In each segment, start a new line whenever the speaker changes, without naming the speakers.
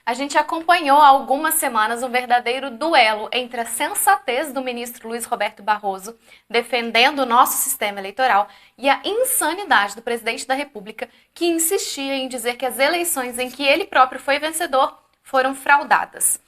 A gente acompanhou há algumas semanas um verdadeiro duelo entre a sensatez do ministro Luiz Roberto Barroso, defendendo o nosso sistema eleitoral, e a insanidade do presidente da República, que insistia em dizer que as eleições em que ele próprio foi vencedor foram fraudadas.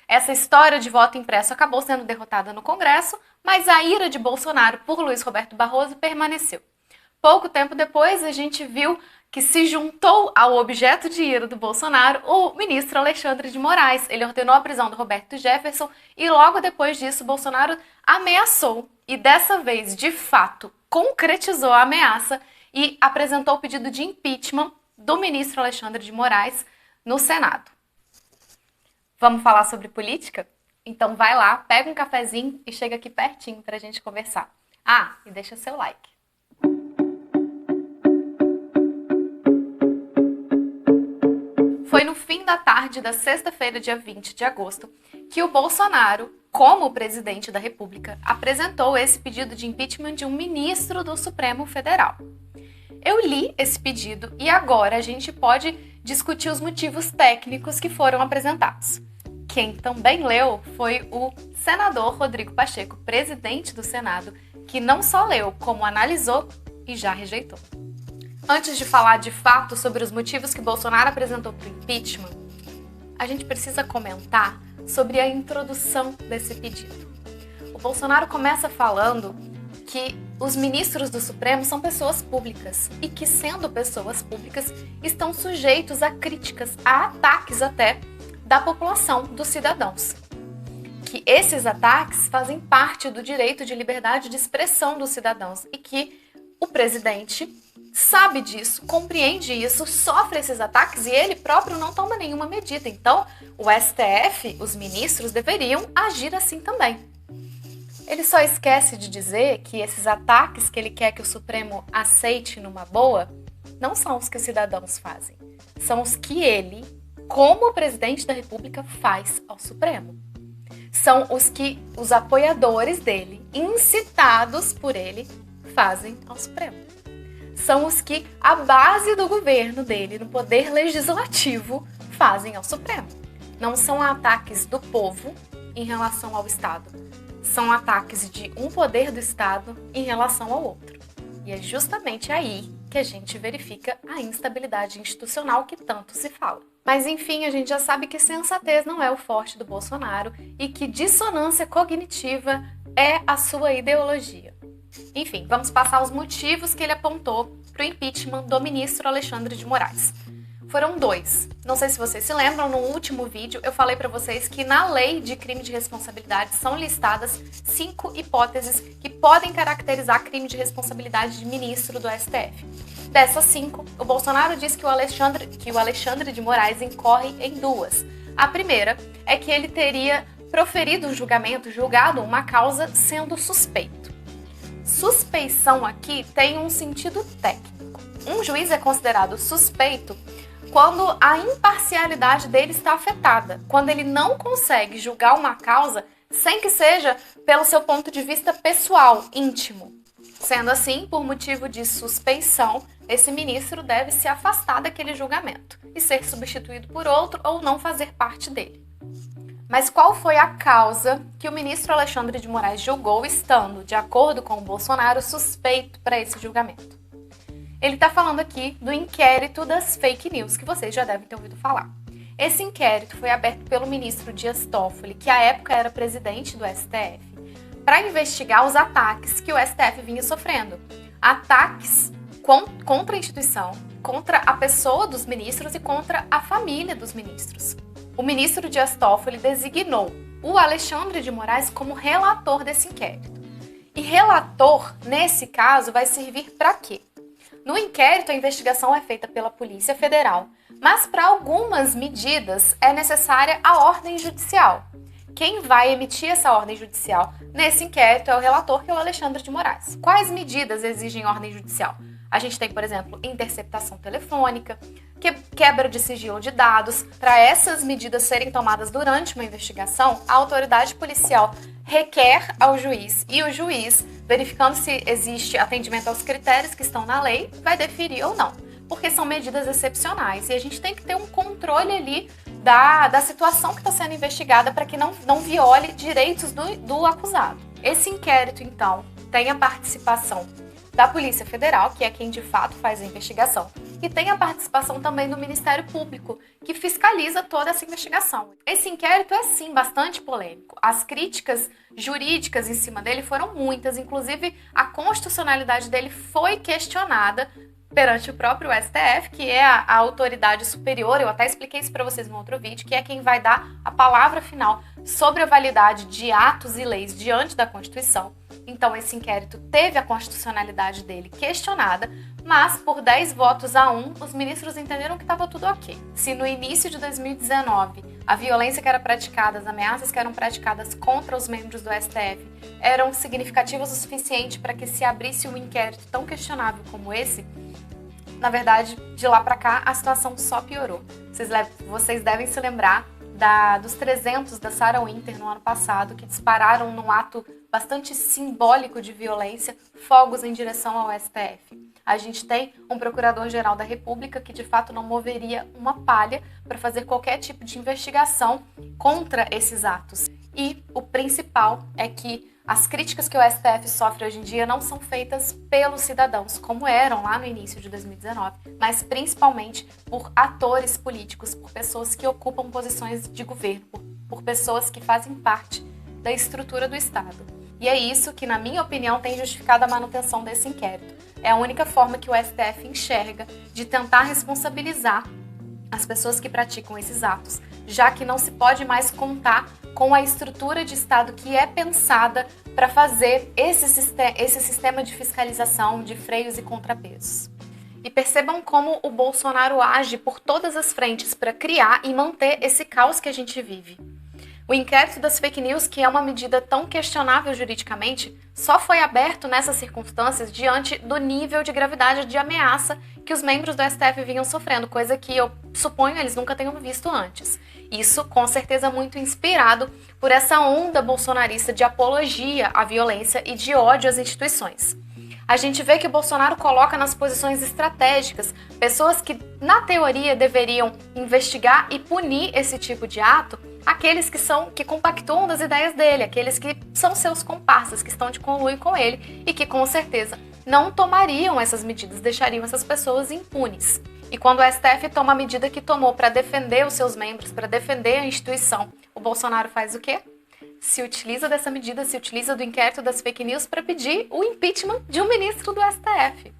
Essa história de voto impresso acabou sendo derrotada no Congresso, mas a ira de Bolsonaro por Luiz Roberto Barroso permaneceu. Pouco tempo depois, a gente viu que se juntou ao objeto de ira do Bolsonaro o ministro Alexandre de Moraes. Ele ordenou a prisão do Roberto Jefferson e logo depois disso Bolsonaro ameaçou e dessa vez, de fato, concretizou a ameaça e apresentou o pedido de impeachment do ministro Alexandre de Moraes no Senado. Vamos falar sobre política? Então vai lá, pega um cafezinho e chega aqui pertinho para a gente conversar. Ah, e deixa seu like. Foi no fim da tarde da sexta-feira, dia 20 de agosto, que o Bolsonaro, como presidente da República, apresentou esse pedido de impeachment de um ministro do Supremo Federal. Eu li esse pedido e agora a gente pode discutir os motivos técnicos que foram apresentados. Quem também leu foi o senador Rodrigo Pacheco, presidente do Senado, que não só leu, como analisou e já rejeitou. Antes de falar de fato sobre os motivos que Bolsonaro apresentou para o impeachment, a gente precisa comentar sobre a introdução desse pedido. O Bolsonaro começa falando que os ministros do Supremo são pessoas públicas e que, sendo pessoas públicas, estão sujeitos a críticas, a ataques até da população, dos cidadãos. Que esses ataques fazem parte do direito de liberdade de expressão dos cidadãos e que o presidente sabe disso, compreende isso, sofre esses ataques e ele próprio não toma nenhuma medida. Então, o STF, os ministros, deveriam agir assim também. Ele só esquece de dizer que esses ataques que ele quer que o Supremo aceite numa boa não são os que os cidadãos fazem. São os que ele, como presidente da República, faz ao Supremo. São os que os apoiadores dele, incitados por ele, fazem ao Supremo. São os que a base do governo dele, no poder legislativo, fazem ao Supremo. Não são ataques do povo em relação ao Estado. São ataques de um poder do Estado em relação ao outro. E é justamente aí que a gente verifica a instabilidade institucional que tanto se fala. Mas enfim, a gente já sabe que sensatez não é o forte do Bolsonaro e que dissonância cognitiva é a sua ideologia. Enfim, vamos passar os motivos que ele apontou para o impeachment do ministro Alexandre de Moraes. Foram dois. Não sei se vocês se lembram, no último vídeo eu falei para vocês que na lei de crime de responsabilidade são listadas 5 hipóteses que podem caracterizar crime de responsabilidade de ministro do STF. Dessas 5, o Bolsonaro diz que o Alexandre de Moraes incorre em 2. A primeira é que ele teria proferido um julgado uma causa sendo suspeito. Suspeição aqui tem um sentido técnico. Um juiz é considerado suspeito quando a imparcialidade dele está afetada, quando ele não consegue julgar uma causa sem que seja pelo seu ponto de vista pessoal, íntimo. Sendo assim, por motivo de suspeição, esse ministro deve se afastar daquele julgamento e ser substituído por outro ou não fazer parte dele. Mas qual foi a causa que o ministro Alexandre de Moraes julgou estando, de acordo com o Bolsonaro, suspeito para esse julgamento? Ele está falando aqui do inquérito das fake news, que vocês já devem ter ouvido falar. Esse inquérito foi aberto pelo ministro Dias Toffoli, que à época era presidente do STF, para investigar os ataques que o STF vinha sofrendo. Ataques contra a instituição, contra a pessoa dos ministros e contra a família dos ministros. O ministro Dias Toffoli designou o Alexandre de Moraes como relator desse inquérito. E relator, nesse caso, vai servir para quê? No inquérito, a investigação é feita pela Polícia Federal, mas para algumas medidas é necessária a ordem judicial. Quem vai emitir essa ordem judicial nesse inquérito é o relator, que é o Alexandre de Moraes. Quais medidas exigem ordem judicial? A gente tem, por exemplo, interceptação telefônica, quebra de sigilo de dados. Para essas medidas serem tomadas durante uma investigação, a autoridade policial requer ao juiz e o juiz, verificando se existe atendimento aos critérios que estão na lei, vai deferir ou não. porque são medidas excepcionais e a gente tem que ter um controle ali da situação que está sendo investigada para que não viole direitos do acusado. Esse inquérito, então, tem a participação da Polícia Federal, que é quem de fato faz a investigação, e tem a participação também do Ministério Público, que fiscaliza toda essa investigação. Esse inquérito é, sim, bastante polêmico. As críticas jurídicas em cima dele foram muitas, inclusive a constitucionalidade dele foi questionada perante o próprio STF, que é a autoridade superior. Eu até expliquei isso para vocês no outro vídeo, que é quem vai dar a palavra final sobre a validade de atos e leis diante da Constituição. Então, esse inquérito teve a constitucionalidade dele questionada, mas por 10 votos a 1, os ministros entenderam que estava tudo ok. Se no início de 2019 a violência que era praticada, as ameaças que eram praticadas contra os membros do STF eram significativas o suficiente para que se abrisse um inquérito tão questionável como esse, na verdade, de lá para cá, a situação só piorou. Vocês devem se lembrar dos 300 da Sarah Winter no ano passado, que dispararam num ato bastante simbólico de violência, fogos em direção ao STF. A gente tem um procurador-geral da República que, de fato, não moveria uma palha para fazer qualquer tipo de investigação contra esses atos. E o principal é que as críticas que o STF sofre hoje em dia não são feitas pelos cidadãos, como eram lá no início de 2019, mas principalmente por atores políticos, por pessoas que ocupam posições de governo, por pessoas que fazem parte da estrutura do Estado. E é isso que, na minha opinião, tem justificado a manutenção desse inquérito. É a única forma que o STF enxerga de tentar responsabilizar as pessoas que praticam esses atos, já que não se pode mais contar com a estrutura de Estado que é pensada para fazer esse sistema de fiscalização, de freios e contrapesos. E percebam como o Bolsonaro age por todas as frentes para criar e manter esse caos que a gente vive. O inquérito das fake news, que é uma medida tão questionável juridicamente, só foi aberto nessas circunstâncias diante do nível de gravidade de ameaça que os membros do STF vinham sofrendo, coisa que eu suponho eles nunca tenham visto antes. Isso, com certeza, muito inspirado por essa onda bolsonarista de apologia à violência e de ódio às instituições. A gente vê que o Bolsonaro coloca nas posições estratégicas pessoas que, na teoria, deveriam investigar e punir esse tipo de ato, aqueles que compactuam das ideias dele, aqueles que são seus comparsas, que estão de conluio com ele e que, com certeza, não tomariam essas medidas, deixariam essas pessoas impunes. E quando o STF toma a medida que tomou para defender os seus membros, para defender a instituição, o Bolsonaro faz o quê? Se utiliza dessa medida, se utiliza do inquérito das fake news para pedir o impeachment de um ministro do STF.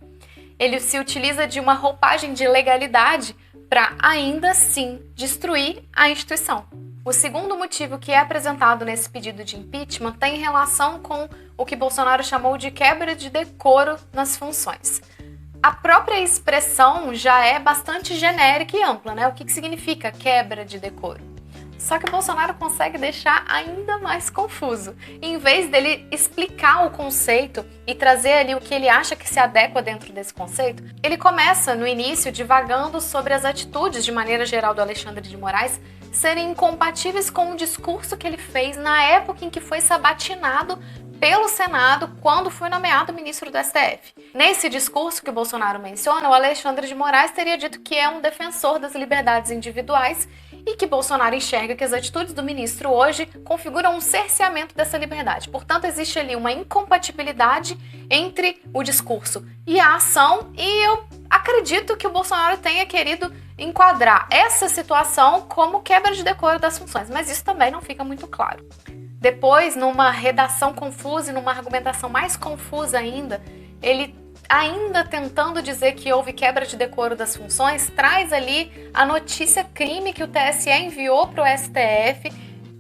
Ele se utiliza de uma roupagem de legalidade para, ainda assim, destruir a instituição. O segundo motivo que é apresentado nesse pedido de impeachment tem relação com o que Bolsonaro chamou de quebra de decoro nas funções. A própria expressão já é bastante genérica e ampla, né? O que significa quebra de decoro? Só que o Bolsonaro consegue deixar ainda mais confuso. Em vez dele explicar o conceito e trazer ali o que ele acha que se adequa dentro desse conceito, ele começa, no início, divagando sobre as atitudes, de maneira geral, do Alexandre de Moraes serem incompatíveis com o discurso que ele fez na época em que foi sabatinado pelo Senado quando foi nomeado ministro do STF. Nesse discurso que o Bolsonaro menciona, o Alexandre de Moraes teria dito que é um defensor das liberdades individuais e que Bolsonaro enxerga que as atitudes do ministro hoje configuram um cerceamento dessa liberdade. Portanto, existe ali uma incompatibilidade entre o discurso e a ação, e eu acredito que o Bolsonaro tenha querido enquadrar essa situação como quebra de decoro das funções, mas isso também não fica muito claro. Depois, numa redação confusa e numa argumentação mais confusa ainda, ele, ainda tentando dizer que houve quebra de decoro das funções, traz ali a notícia crime que o TSE enviou para o STF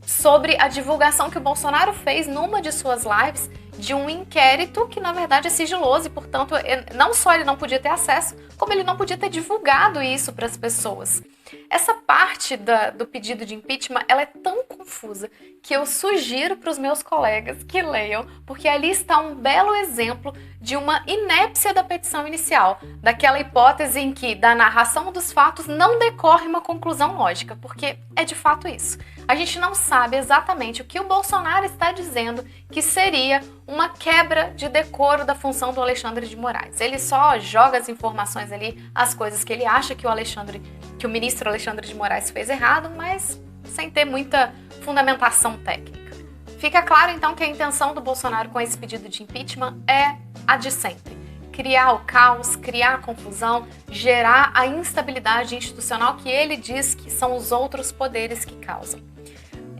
sobre a divulgação que o Bolsonaro fez numa de suas lives de um inquérito que, na verdade, é sigiloso e, portanto, não só ele não podia ter acesso, como ele não podia ter divulgado isso para as pessoas. Essa parte do pedido de impeachment, ela é tão confusa que eu sugiro para os meus colegas que leiam, porque ali está um belo exemplo de uma inépcia da petição inicial, daquela hipótese em que da narração dos fatos não decorre uma conclusão lógica, porque é de fato isso. A gente não sabe exatamente o que o Bolsonaro está dizendo que seria uma quebra de decoro da função do Alexandre de Moraes. Ele só joga as informações ali, as coisas que ele acha que o ministro Alexandre de Moraes fez errado, mas sem ter muita fundamentação técnica. Fica claro, então, que a intenção do Bolsonaro com esse pedido de impeachment é a de sempre: criar o caos, criar a confusão, gerar a instabilidade institucional que ele diz que são os outros poderes que causam.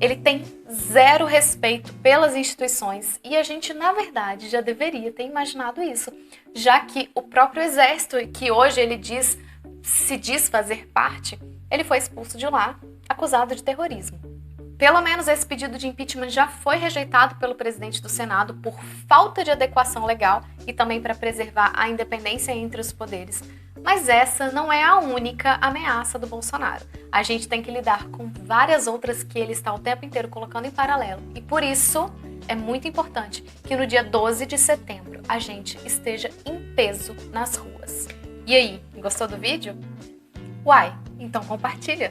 Ele tem zero respeito pelas instituições e a gente, na verdade, já deveria ter imaginado isso, já que o próprio Exército, que hoje ele se diz fazer parte, ele foi expulso de lá, acusado de terrorismo. Pelo menos esse pedido de impeachment já foi rejeitado pelo presidente do Senado por falta de adequação legal e também para preservar a independência entre os poderes. Mas essa não é a única ameaça do Bolsonaro. A gente tem que lidar com várias outras que ele está o tempo inteiro colocando em paralelo. E por isso é muito importante que no dia 12 de setembro a gente esteja em peso nas ruas. E aí, gostou do vídeo? Uai, então compartilha!